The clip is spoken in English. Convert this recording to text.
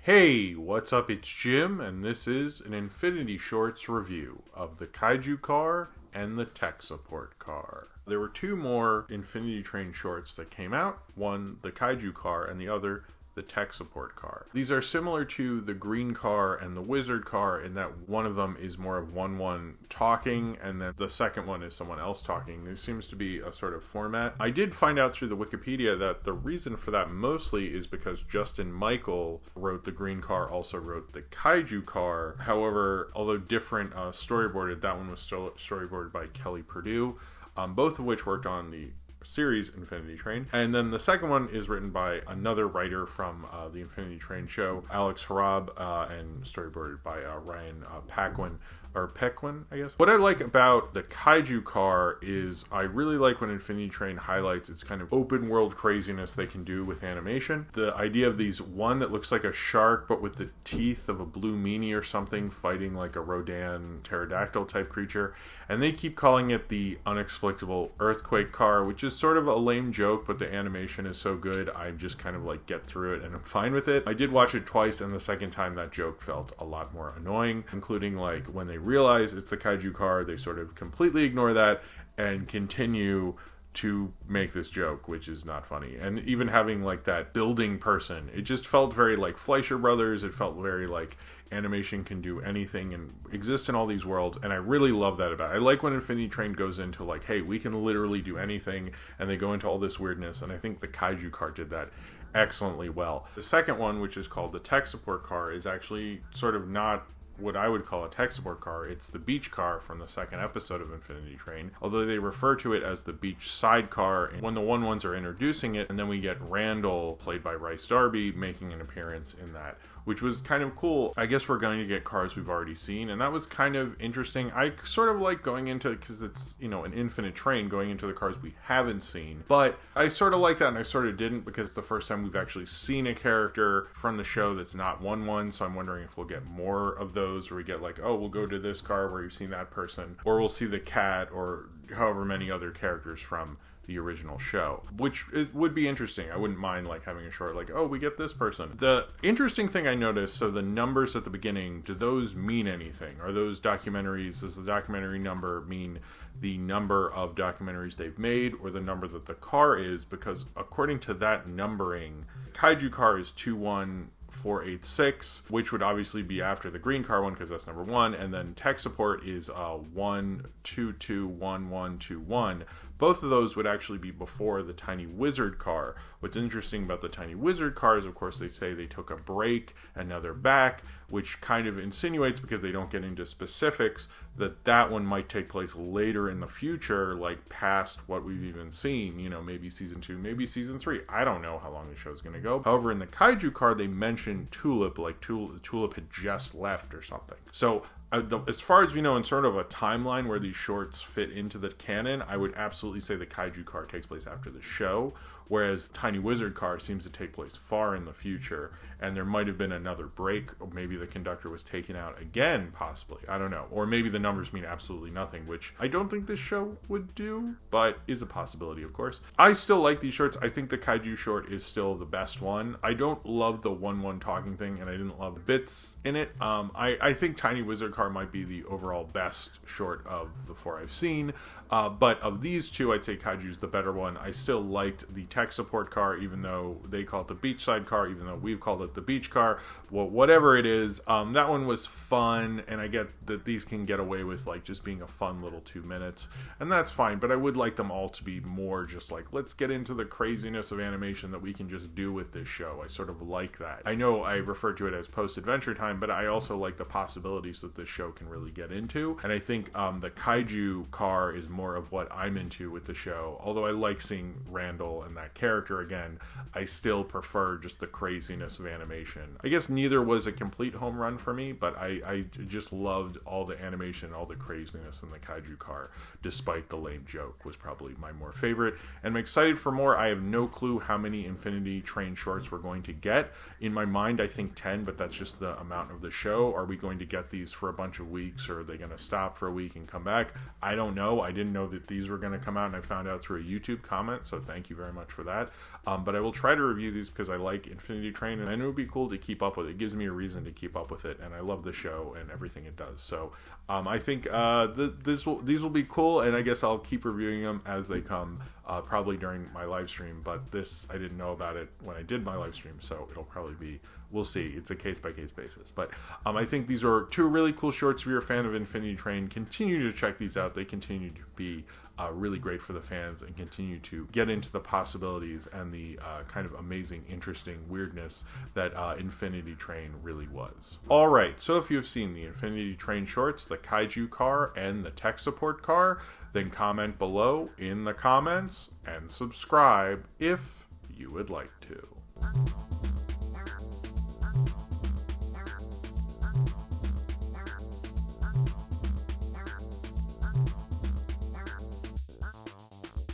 Hey, what's up? It's Jim, and this is an Infinity Shorts review of the Kaiju car and the tech support car. There were two more Infinity Train shorts that came out, one the Kaiju car and the other the tech support car. These are similar to the green car and the wizard car in that one of them is more of one talking and then the second one is someone else talking. This seems to be a sort of format. I did find out through the Wikipedia that the reason for that mostly is because Justin Michael wrote the green car, also wrote the Kaiju car. However, although different storyboarded, that one was still storyboarded by Kelly Purdue, both of which worked on the series Infinity Train. And then the second one is written by another writer from the Infinity Train show, Alex Harab, and storyboarded by Ryan Paquin, or Pequin, I guess. What I like about the Kaiju car is I really like when Infinity Train highlights its kind of open world craziness they can do with animation. The idea of these, one that looks like a shark but with the teeth of a blue meanie or something fighting like a Rodan pterodactyl type creature, and they keep calling it the unexplicable earthquake car, which is sort of a lame joke, but the animation is so good I just kind of like get through it and I'm fine with it. I did watch it twice, and the second time that joke felt a lot more annoying, including like when they realize it's the Kaiju car, they sort of completely ignore that and continue to make this joke, which is not funny. And even having like that building person, it just felt very like Fleischer Brothers. It felt very like animation can do anything and exist in all these worlds, and I really love that about it. I like when Infinity Train goes into like, hey, we can literally do anything, and they go into all this weirdness, and I think the Kaiju car did that excellently well. The second one, which is called the tech support car, is actually sort of not what I would call a tech support car. It's the beach car from the second episode of Infinity Train, although they refer to it as the beach sidecar when the ones are introducing it, and then we get Randall, played by Rice Darby, making an appearance in that, which was kind of cool. I guess we're going to get cars we've already seen, and that was kind of interesting. I sort of like going into, because it's, you know, an infinite train, going into the cars we haven't seen, but I sort of like that and I sort of didn't, because it's the first time we've actually seen a character from the show that's not one, so I'm wondering if we'll get more of those, where we get like, oh, we'll go to this car where you've seen that person, or we'll see the cat, or however many other characters from the original show, which it would be interesting. I wouldn't mind like having a short like, oh, we get this person. The interesting thing I noticed, so the numbers at the beginning, do those mean anything? Are those documentaries, does the documentary number mean the number of documentaries they've made, or the number that the car is? Because according to that numbering, Kaiju car is 21486, which would obviously be after the green car one because that's number one, and then tech support is 1221121. Both of those would actually be before the Tiny Wizard car. What's interesting about the Tiny Wizard car is, of course, they say they took a break and now they're back, which kind of insinuates, because they don't get into specifics, that that one might take place later in the future, like past what we've even seen, you know, maybe season 2, maybe season 3. I don't know how long the show's going to go. However, in the Kaiju car, they mentioned Tulip, like Tulip had just left or something. So as far as we know, in sort of a timeline where these shorts fit into the canon, I would absolutely say the Kaiju car takes place after the show, whereas Tiny Wizard car seems to take place far in the future, and there might have been another break, or maybe the conductor was taken out again, possibly. I don't know. Or maybe the numbers mean absolutely nothing, which I don't think this show would do, but is a possibility, of course. I still like these shorts. I think the Kaiju short is still the best one. I don't love the one talking thing, and I didn't love the bits in it. I think Tiny Wizard car might be the overall best short of the 4 I've seen, but of these two, I'd say Kaiju's the better one. I still liked the tech support car, even though they call it the beachside car, even though we've called it the beach car. Well, whatever it is, that one was fun, and I get that these can get away with like just being a fun little 2 minutes, and that's fine, but I would like them all to be more just like, let's get into the craziness of animation that we can just do with this show. I sort of like that. I know I refer to it as post-adventure time, but I also like the possibilities that this show can really get into, and I think the Kaiju car is more of what I'm into with the show. Although I like seeing Randall and that character again, I still prefer just the craziness of animation. I guess neither was a complete home run for me, but I just loved all the animation, all the craziness in the Kaiju car, despite the lame joke was probably my more favorite. And I'm excited for more. I have no clue how many Infinity Train shorts we're going to get. In my mind, I think 10, but that's just the amount of the show. Are we going to get these for a bunch of weeks, or are they going to stop for a week and come back? I don't know. I didn't know that these were going to come out, and I found out through a YouTube comment, so thank you very much for that. But I will try to review these because I like Infinity Train, and I it would be cool to keep up with it. It gives me a reason to keep up with it, and I love the show and everything it does. So I think these will be cool, and I guess I'll keep reviewing them as they come, probably during my live stream. But this, I didn't know about it when I did my live stream, so it'll probably be, we'll see. It's a case-by-case basis. But I think these are two really cool shorts. If you're a fan of Infinity Train, continue to check these out. They continue to be really great for the fans and continue to get into the possibilities and the kind of amazing, interesting weirdness that Infinity Train really was. Alright, so if you've seen the Infinity Train shorts, the Kaiju car, and the tech support car, then comment below in the comments and subscribe if you would like to.